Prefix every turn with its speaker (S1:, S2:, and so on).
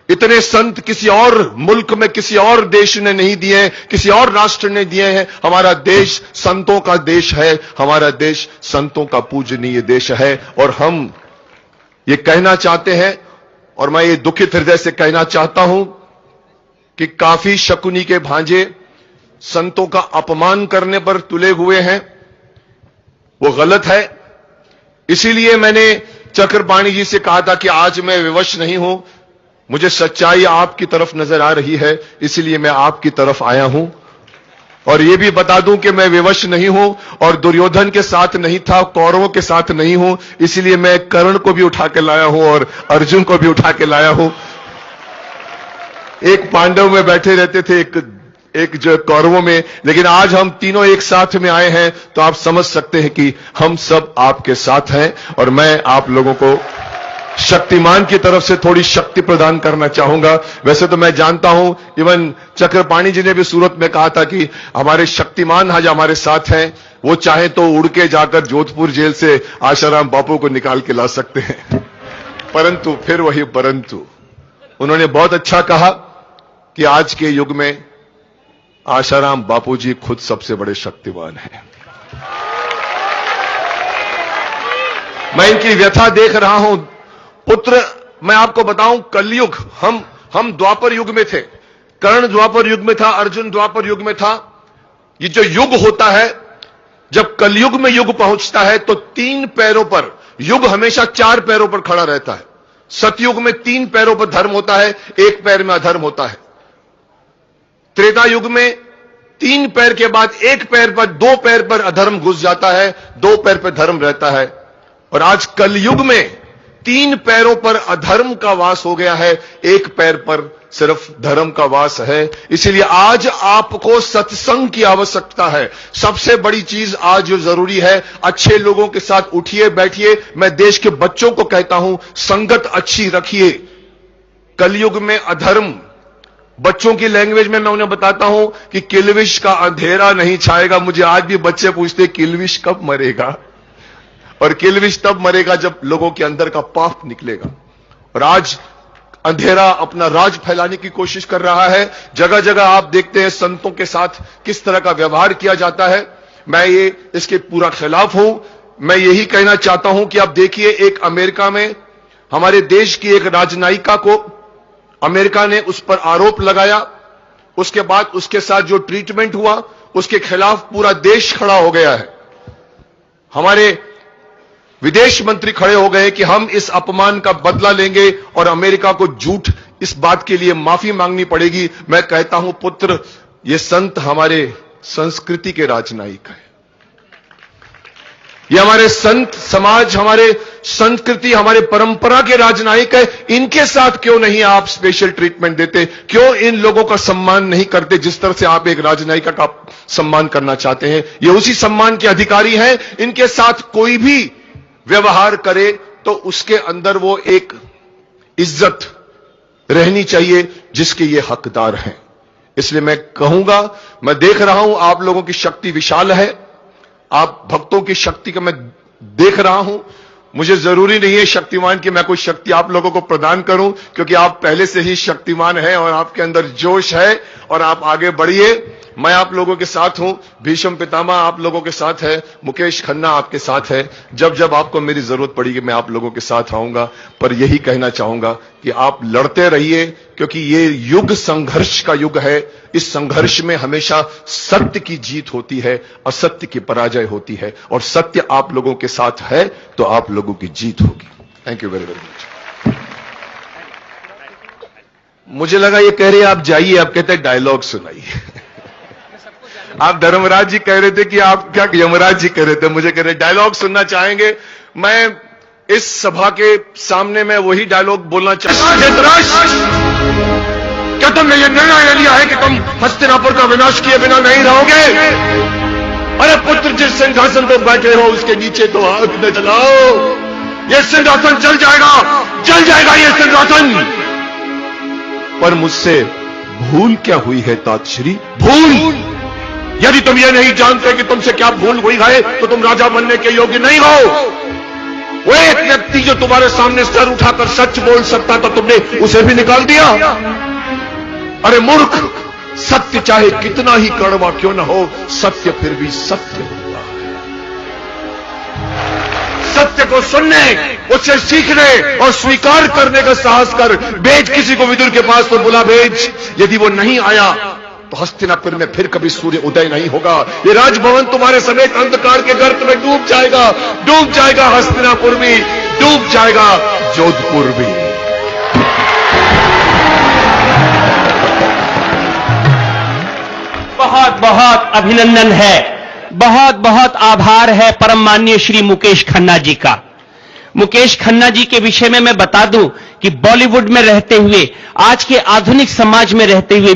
S1: इतने संत किसी और मुल्क में, किसी और देश ने नहीं दिए, किसी और राष्ट्र ने दिए हैं। हमारा देश संतों का देश है, हमारा देश संतों का पूजनीय देश है। और हम ये कहना चाहते हैं, और मैं ये दुखित हृदय से कहना चाहता हूं कि काफी शकुनी के भांजे संतों का अपमान करने पर तुले हुए हैं, वो गलत है। इसीलिए मैंने चक्रपाणी जी से कहा था कि आज मैं विवश नहीं हूं, मुझे सच्चाई आपकी तरफ नजर आ रही है, इसलिए मैं आपकी तरफ आया हूं। और यह भी बता दूं कि मैं विवश नहीं हूं और दुर्योधन के साथ नहीं था, कौरवों के साथ नहीं हूं, इसलिए मैं कर्ण को भी उठा के लाया हूं और अर्जुन को भी उठा के लाया हूं। एक पांडव में बैठे रहते थे, एक जो कौरवों में, लेकिन आज हम तीनों एक साथ में आए हैं, तो आप समझ सकते हैं कि हम सब आपके साथ हैं। और मैं आप लोगों को शक्तिमान की तरफ से थोड़ी शक्ति प्रदान करना चाहूंगा। वैसे तो मैं जानता हूं, इवन चक्रपाणी जी ने भी सूरत में कहा था कि हमारे शक्तिमान आज हमारे साथ हैं, वो चाहे तो उड़ के जाकर जोधपुर जेल से आशाराम बापू को निकाल के ला सकते हैं। परंतु फिर वही परंतु, उन्होंने बहुत अच्छा कहा कि आज के युग में आशाराम बापू जी खुद सबसे बड़े शक्तिमान हैं। मैं इनकी व्यथा देख रहा हूं। पुत्र, मैं आपको बताऊं, कलयुग, हम द्वापर युग में थे, कर्ण द्वापर युग में था, अर्जुन द्वापर युग में था। ये जो युग होता है, जब कलयुग में युग पहुंचता है तो 3 पैरों पर, युग हमेशा 4 पैरों पर खड़ा रहता है। सतयुग में 3 पैरों पर धर्म होता है, 1 पैर में अधर्म होता है। त्रेता युग में 3 पैर के बाद 1 पैर पर, 2 पैर पर अधर्म घुस जाता है, 2 पैर पर धर्म रहता है। और आज कलयुग में 3 पैरों पर अधर्म का वास हो गया है, 1 पैर पर सिर्फ धर्म का वास है। इसीलिए आज आपको सत्संग की आवश्यकता है। सबसे बड़ी चीज आज जो जरूरी है, अच्छे लोगों के साथ उठिए बैठिए। मैं देश के बच्चों को कहता हूं, संगत अच्छी रखिए। कलयुग में अधर्म, बच्चों की लैंग्वेज में मैं उन्हें बताता हूं कि किल्विश का अंधेरा नहीं छाएगा। मुझे आज भी बच्चे पूछते किल्विश कब मरेगा, और किल्विश तब मरेगा जब लोगों के अंदर का पाप निकलेगा। और आज अंधेरा अपना राज फैलाने की कोशिश कर रहा है। जगह जगह आप देखते हैं संतों के साथ किस तरह का व्यवहार किया जाता है। मैं ये इसके पूरा खिलाफ हूं। मैं यही कहना चाहता हूं कि आप देखिए, एक अमेरिका में हमारे देश की एक राजनयिका को अमेरिका ने उस पर आरोप लगाया, उसके बाद उसके साथ जो ट्रीटमेंट हुआ, उसके खिलाफ पूरा देश खड़ा हो गया है। हमारे विदेश मंत्री खड़े हो गए कि हम इस अपमान का बदला लेंगे और अमेरिका को झूठ इस बात के लिए माफी मांगनी पड़ेगी। मैं कहता हूं, पुत्र, ये संत हमारे संस्कृति के राजनयिक हैं। ये हमारे संत समाज, हमारे संस्कृति, हमारे परंपरा के राजनयिक है। इनके साथ क्यों नहीं आप स्पेशल ट्रीटमेंट देते? क्यों इन लोगों का सम्मान नहीं करते जिस तरह से आप एक राजनयिका का सम्मान करना चाहते हैं? ये उसी सम्मान के अधिकारी हैं। इनके साथ कोई भी व्यवहार करे तो उसके अंदर वो एक इज्जत रहनी चाहिए जिसके ये हकदार हैं। इसलिए मैं कहूंगा, मैं देख रहा हूं आप लोगों की शक्ति विशाल है, आप भक्तों की शक्ति का मैं देख रहा हूं। मुझे जरूरी नहीं है शक्तिमान की मैं कोई शक्ति आप लोगों को प्रदान करूं, क्योंकि आप पहले से ही शक्तिमान हैं और आपके अंदर जोश है और आप आगे बढ़िए। मैं आप लोगों के साथ हूं। भीष्म पितामह आप लोगों के साथ है, मुकेश खन्ना आपके साथ है। जब जब आपको मेरी जरूरत पड़ेगी मैं आप लोगों के साथ आऊंगा। पर यही कहना चाहूंगा कि आप लड़ते रहिए, क्योंकि ये युग संघर्ष का युग है। इस संघर्ष में हमेशा सत्य की जीत होती है, असत्य की पराजय होती है। और सत्य आप लोगों के साथ है तो आप लोगों की जीत होगी। Thank you very very much. मुझे लगा ये कह रहे आप जाइए, आप कहते हैं डायलॉग सुनाइए। आप धर्मराज जी कह रहे थे कि आप क्या यमराज जी कह रहे थे, मुझे कह रहे डायलॉग सुनना चाहेंगे। मैं इस सभा के सामने में वही डायलॉग बोलना चाहता हूं। क्या तुमने ये निर्णय लिया है कि तुम हस्तिनापुर का विनाश किए बिना नहीं रहोगे? अरे पुत्र, जिस सिंहासन पर बैठे हो उसके नीचे तो आग न जलाओ। ये सिंहासन जल जाएगा ये सिंहासन। पर मुझसे भूल क्या हुई है तातश्री? भूल, यदि तुम ये नहीं जानते कि तुमसे क्या भूल हुई है तो तुम राजा बनने के योग्य नहीं हो। वो एक व्यक्ति जो तुम्हारे सामने सर उठाकर सच बोल सकता था, तुमने उसे भी निकाल दिया। अरे मूर्ख, सत्य चाहे कितना ही कड़वा क्यों न हो, सत्य फिर भी सत्य होता है। सत्य को सुनने, उससे सीखने और स्वीकार करने का साहस कर। भेज किसी को विदुर के पास तो बुला भेज। यदि वो नहीं आया तो हस्तिनापुर में फिर कभी सूर्य उदय नहीं होगा। ये राजभवन तुम्हारे समेत अंधकार के गर्त में डूब जाएगा हस्तिनापुर भी, डूब जाएगा जोधपुर भी।
S2: बहुत बहुत अभिनंदन है, बहुत बहुत आभार है परम माननीय श्री मुकेश खन्ना जी का। मुकेश खन्ना जी के विषय में मैं बता दूं कि बॉलीवुड में रहते हुए, आज के आधुनिक समाज में रहते हुए